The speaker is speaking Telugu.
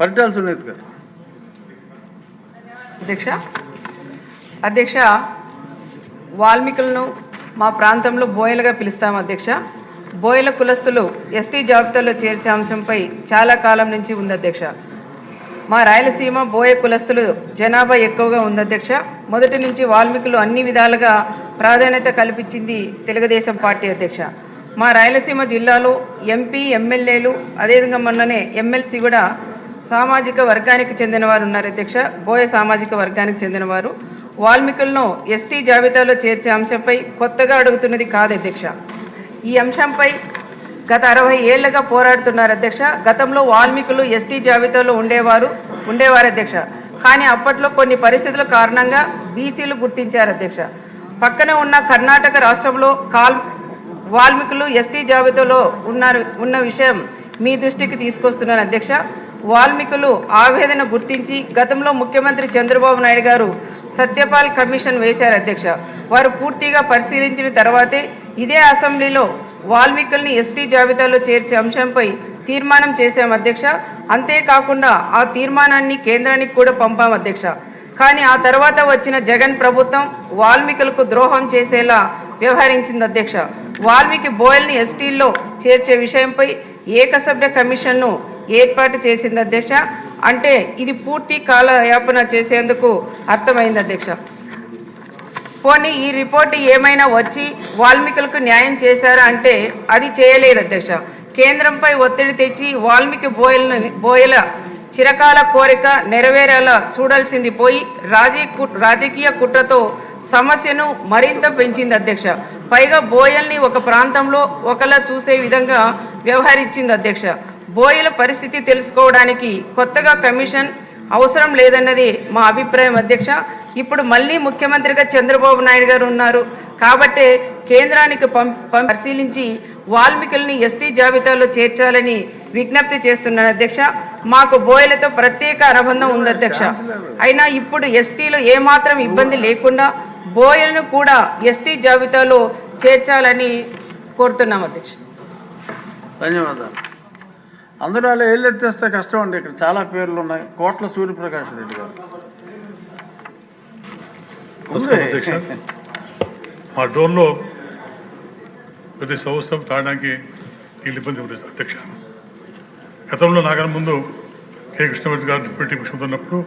పరిటాల సునీత్ గారు. అధ్యక్ష, వాల్మీకులను మా ప్రాంతంలో బోయలుగా పిలుస్తాం అధ్యక్ష. బోయల కులస్తులు ఎస్టీ జాబితాలో చేర్చే అంశంపై చాలా కాలం నుంచి ఉంది అధ్యక్ష. మా రాయలసీమ బోయ కులస్తులు జనాభా ఎక్కువగా ఉంది అధ్యక్ష. మొదటి నుంచి వాల్మీకులు అన్ని విధాలుగా ప్రాధాన్యత కల్పించింది తెలుగుదేశం పార్టీ అధ్యక్ష. మా రాయలసీమ జిల్లాలో ఎంపీ, ఎమ్మెల్యేలు, అదేవిధంగా మొన్ననే ఎమ్మెల్సీ కూడా సామాజిక వర్గానికి చెందినవారు ఉన్నారు అధ్యక్ష. బోయ సామాజిక వర్గానికి చెందినవారు. వాల్మీకులను ఎస్టీ జాబితాలో చేర్చే అంశంపై కొత్తగా అడుగుతున్నది కాదు అధ్యక్ష. ఈ అంశంపై గత 60 ఏళ్లుగా పోరాడుతున్నారు అధ్యక్ష. గతంలో వాల్మీకులు ఎస్టీ జాబితాలో ఉండేవారు అధ్యక్ష. కానీ అప్పట్లో కొన్ని పరిస్థితుల కారణంగా బీసీలు గుర్తించారు అధ్యక్ష. పక్కనే ఉన్న కర్ణాటక రాష్ట్రంలో వాల్మీకులు ఎస్టీ జాబితాలో ఉన్న విషయం మీ దృష్టికి తీసుకొస్తున్నాను అధ్యక్ష. వాల్మీకులు ఆవేదన గుర్తించి గతంలో ముఖ్యమంత్రి చంద్రబాబు నాయుడు గారు సత్యపాల్ కమిషన్ వేశారు అధ్యక్ష. వారు పూర్తిగా పరిశీలించిన తర్వాతే ఇదే అసెంబ్లీలో వాల్మీకుల్ని ఎస్టీ జాబితాలో చేర్చే అంశంపై తీర్మానం చేశాం అధ్యక్ష. అంతేకాకుండా ఆ తీర్మానాన్ని కేంద్రానికి కూడా పంపాం అధ్యక్ష. కానీ ఆ తర్వాత వచ్చిన జగన్ ప్రభుత్వం వాల్మీకులకు ద్రోహం చేసేలా వ్యవహరించింది అధ్యక్ష. వాల్మీకి బోయల్ని ఎస్టీల్లో చేర్చే విషయంపై ఏకసభ్య కమిషన్ను ఏర్పాటు చేసింది అధ్యక్ష. అంటే ఇది పూర్తి కాలయాపన చేసేందుకు అర్థమైంది అధ్యక్ష. పోనీ ఈ రిపోర్టు ఏమైనా వచ్చి వాల్మీకులకు న్యాయం చేశారా అంటే అది చేయలేదు అధ్యక్ష. కేంద్రంపై ఒత్తిడి తెచ్చి వాల్మీకి బోయల చిరకాల కోరిక నెరవేరేలా చూడాల్సింది పోయి రాజకీయ కుట్రతో సమస్యను మరింత పెంచింది అధ్యక్ష. పైగా బోయల్ని ఒక ప్రాంతంలో ఒకలా చూసే విధంగా వ్యవహరించింది అధ్యక్ష. బోయల పరిస్థితి తెలుసుకోవడానికి కొత్తగా కమిషన్ అవసరం లేదన్నది మా అభిప్రాయం అధ్యక్ష. ఇప్పుడు మళ్ళీ ముఖ్యమంత్రిగా చంద్రబాబు నాయుడు గారు ఉన్నారు కాబట్టి కేంద్రానికి పరిశీలించి వాల్మీకుల్ని ఎస్టీ జాబితాలో చేర్చాలని విజ్ఞప్తి చేస్తున్నాను అధ్యక్ష. మాకు బోయలతో ప్రత్యేక అనుబంధం ఉంది అధ్యక్ష. అయినా ఇప్పుడు ఎస్టీలో ఏమాత్రం ఇబ్బంది లేకుండా బోయలను కూడా ఎస్టీ జాబితాలో చేర్చాలని కోరుతున్నాం అధ్యక్ష. ధన్యవాదాలు. అందరూ అలా ఏళ్ళు ఎత్తేస్తే కష్టం అండి. ఇక్కడ చాలా పేర్లు ఉన్నాయి. కోట్ల సూర్యప్రకాష్ రెడ్డి గారు. మా డోర్లో ప్రతి సంవత్సరం తాగడానికి నీళ్ళు ఇబ్బంది ఉంది అధ్యక్ష. గతంలో నాకన్నా ముందు కె కృష్ణమూర్తి గారు డిప్యూటీ ముఖ్యమంత్రి ఉన్నప్పుడు